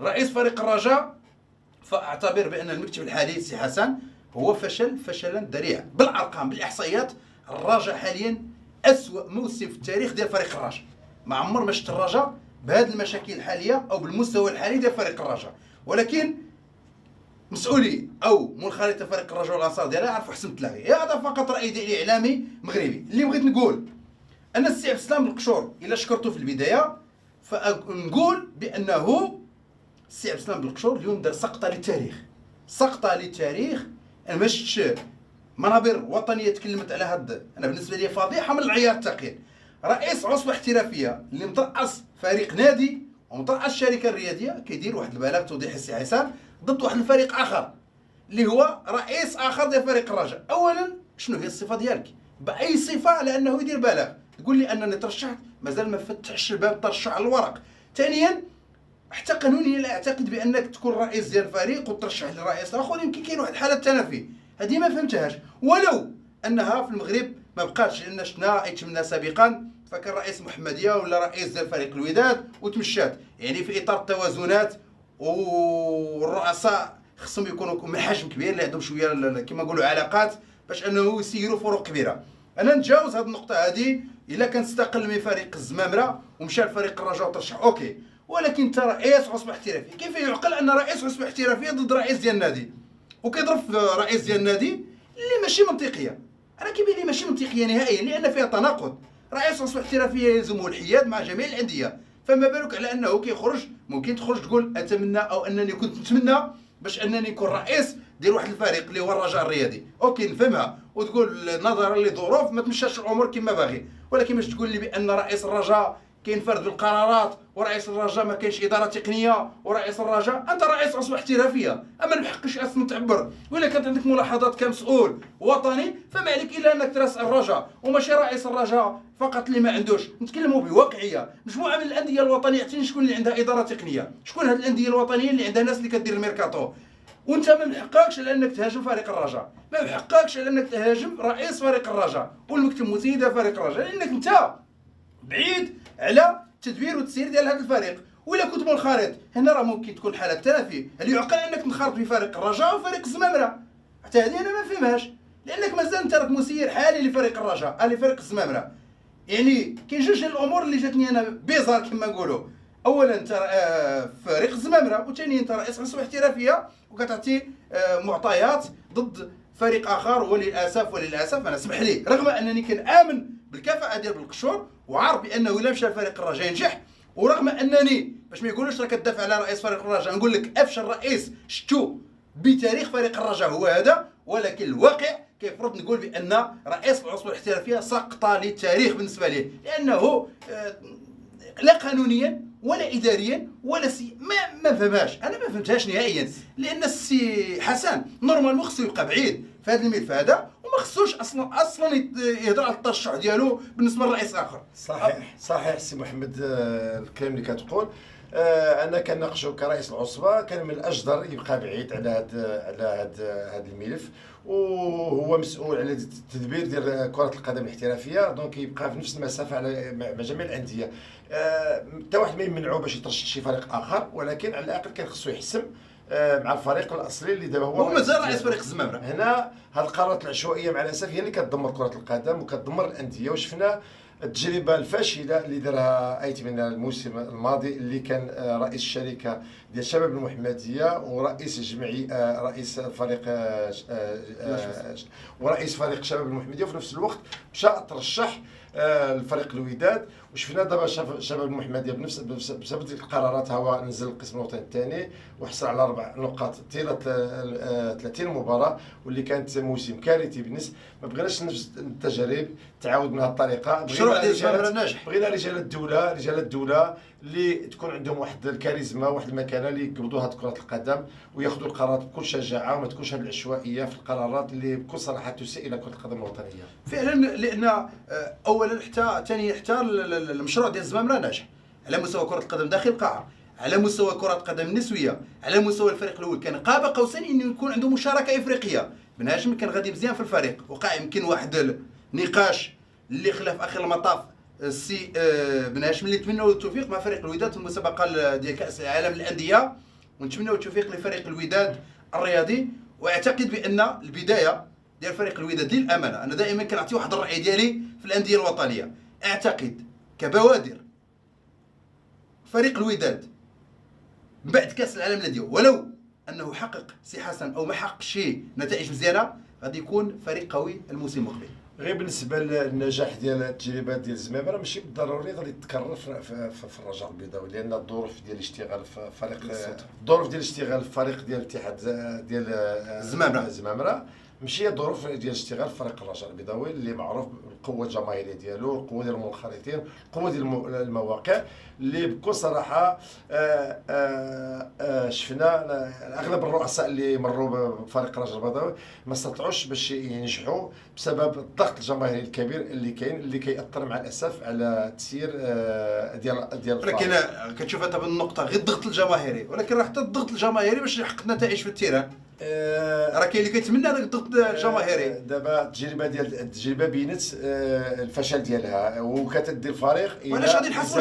رئيس فريق الرجاء، فاعتبر بان المكتب الحالي سي حسن هو فشلا ذريعا بالارقام بالاحصائيات. الرجاء حاليا اسوأ موسم في التاريخ ديال فريق الرجاء. ما عمر ما شفت الرجاء بهذه المشاكل الحاليه او بالمستوى الحالي ديال فريق الرجاء. ولكن مسؤولي او منخرطي فريق الرجاء والانصار ديالها يعرفوا حسن التلاغي. هذا فقط راي ديالي اعلامي مغربي. اللي بغيت نقول ان السي عبد السلام بالقشور الا شكرته في البدايه، فنقول بانه السي عبد السلام بالقشور اليوم دار سقطه للتاريخ. انا ما شفتش منابر وطنيه تكلمت على هذا. انا بالنسبه لي فضيحه من العيار الثقيل. رئيس عصبه احترافيه اللي مترأس فريق نادي ومترأس الشركه الرياضيه كيدير واحد البلاغ توضيح السي حسن ضد واحد الفريق اخر اللي هو رئيس اخر ديال فريق الرجاء. اولا شنو هي الصفه ديالك؟ باي صفه على انه يدير بلاغ تقول لي انني ترشحت؟ مازال ما فتحش الباب الترشح على الورق. ثانيا حتى قانونيا لا اعتقد بانك تكون رئيس ديال الفريق وترشح لرئيس اخر. يمكن كاين واحد الحاله تنافي، هذه ما فهمتهاش. ولو انها في المغرب ما بقاتش، لان شفنا يتمنى سابقا فكان رئيس محمديه ولا رئيس ديال فريق الوداد وتمشات. يعني في اطار التوازنات، والرؤساء خصهم يكونوا من حجم كبير اللي عندهم شويه كما نقولوا علاقات باش انه يسيروا فروق كبيره. انا نتجاوز هذه النقطه هذه. الا كان استقل من فريق الزمامره ومشى لفريق الرجاء وترشح اوكي، ولكن انت رئيس عصبه احترافيه. كيف يعقل ان رئيس عصبه احترافيه ضد رئيس ديال النادي وكيضرب في رئيس ديال النادي اللي ماشي منطقيه؟ انا كيبان لي ماشي منطقيه نهائيا، لان فيها تناقض. رئيس عصبه احترافيه يلزمه الحياد مع جميع الانديه، فما بالك على انه كيخرج ممكن تخرج تقول اتمنى او انني كنت نتمنى باش انني نكون رئيس ديال واحد الفريق اللي هو الرجاء الرياضي. اوكي نفهمها وتقول نظرا لظروف ما تمشاش الامور كما باغي، ولكن باش تقول لي بان رئيس الرجاء كينفرد بالقرارات ورئيس الرجاء ما كاينش اداره تقنيه ورئيس الرجاء، انت رئيس عصبه احترافيه اما ما حقش اصلا تعبر. ولا كانت عندك ملاحظات كمسؤول وطني فما عليك الا انك تراس الرجاء وماشي رئيس الرجاء فقط اللي ما عندوش. نتكلموا بواقعيه. مجموعه من الانديه الوطنيه عرفتي شكون اللي عندها اداره تقنيه؟ شكون هاد الانديه الوطنيه اللي عندها ناس اللي كدير الميركاتو؟ وانت ما محققش على انك تهاجم فريق الرجاء، ما محققش على انك تهاجم رئيس فريق الرجاء والمكتب المسيد فريق الرجاء، لانك انت بعيد على تدبير وتسيير ديال هذا الفريق. ولا كنت منخرط هنا راه ممكن تكون حاله تنافي. هل يعقل انك تنخرط في فريق الرجاء وفريق الزمامره؟ حتى هذه انا ما نفهمهاش، لانك مازال انت راك مسير حالي لفريق الرجاء لفريق الزمامره. يعني كاين جوج الامور اللي جاتني انا بيزار كما نقولوا. اولا انت فريق الزمامره، وثانيا انت رئيس عصبه احترافيه وكتعطي معطيات ضد فريق اخر. وللاسف انا اسمح لي رغم انني كنآمن بالكفاءه ديال بالقشور وعارف بانه الا مشى فريق الرجاء ينجح، ورغم انني باش ما يقولوش راك كدافع على رئيس فريق الرجاء نقول لك افشل رئيس شفتو بتاريخ فريق الرجاء هو هذا. ولكن الواقع كيفرض نقول بان رئيس العصبه الاحترافيه سقط للتاريخ بالنسبه ليه، لانه لا قانونيا ولا اداريا ولا ما فهمهاش. انا ما فهمتهاش نهائيا، لان السي حسن نورمالمون خصو يبقى بعيد في هذا الملف هذا وما خصوش اصلا يهضر على الترشح ديالو بالنسبه لرئيس اخر. صحيح سي محمد الكلام اللي كتقول. انا كناقشو كرئيس العصبه كان من الاجدر يبقى بعيد على هذا الملف، وهو مسؤول على التدبير ديال كره القدم الاحترافيه، دونك يبقى في نفس المسافه على مع جميع الانديه. حتى واحد ما يمنعو باش يترشح شي فريق اخر، ولكن على الاقل كان خصو يحسم مع الفريق الاصلي اللي دابا هو مازال رئيس فريق الزمامره. هنا هذه القرارات العشوائيه مع الاسف هي اللي كتدمر كره القدم وكتدمر الانديه. وشفنا التجربه الفاشله اللي دارها ايتمنى الموسم الماضي اللي كان رئيس الشركه ديال شباب المحمديه ورئيس الجمعيه رئيس فريق ورئيس فريق شباب المحمديه، وفي نفس الوقت مشى ترشح الفريق الوداد. وشفنا دابا شباب المحمديه بسبب القرارات هو نزل القسم الوطني الثاني وحصل على 4 نقاط طيله 30 مباراه، واللي كانت موسم كارثي بالنسبه. ما بغيناش نفس التجارب تعاود من هذه الطريقه. بغينا رجال الدوله اللي تكون عندهم واحد الكاريزما واحد المكانه اللي يقبضوا هذه كره القدم وياخذوا القرارات بكل شجاعه وما تكونش هذه العشوائيه في القرارات اللي بكل صراحه تسيء الى كره القدم الوطنيه. فعلا، لان اولا حتى ثاني حتى المشروع ديال الزمامره ناجح على مستوى كره القدم داخل القاعه، على مستوى كره القدم النسويه، على مستوى الفريق الاول. كان قاب قوسين انه يكون عنده مشاركه افريقيه. بن هاشم كان غادي مزيان في الفريق، وقع يمكن واحد النقاش اللي خلى في اخر المطاف السي بن هاشم اللي نتمنوا له التوفيق مع فريق الوداد في المسابقه ديال كاس العالم للانديه. ونتمنوا التوفيق لفريق الوداد الرياضي. واعتقد بان البدايه ديال فريق الوداد للامانه، انا دائما كنعطي واحد الراي ديالي في الانديه الوطنيه، اعتقد كبوادر فريق الوداد من بعد كاس العالم اللي ديالو، ولو انه حقق سي حسن او ما حققش شي نتائج مزيانه، غادي يكون فريق قوي الموسم المقبل. غير بالنسبه للنجاح ديال التجربات ديال الزمامره ماشي بالضروري غادي تتكرر في الرجاء البيضاوي، لان الظروف ديال الاشتغال في فريق ديال الاتحاد ديال الزمامره ماشي هي الظروف ديال الاشتغال في فريق الرجاء البيضاوي اللي معروف بالقوه الجماهيريه ديالو، القوه ديال المنخرطين، القوه ديال المواقع اللي بكل صراحه شفنا اغلب الرؤساء اللي مروا بفريق الرجاء البيضاوي ما استطاعوش باش ينجحوا بسبب الضغط الجماهيري الكبير اللي كاين، اللي كيأثر مع الاسف على التسيير ديال ولكن كتشوف انت بالنقطه غير الضغط الجماهيري، ولكن راه حتى الضغط الجماهيري باش يحقق نتائج في التيران راه كاين اللي كيتمنى هذاك الضغط الجماهيري. دابا التجربه بينت الفشل ديالها، وكتدي الفريق وعلاش غادي نحاسبوا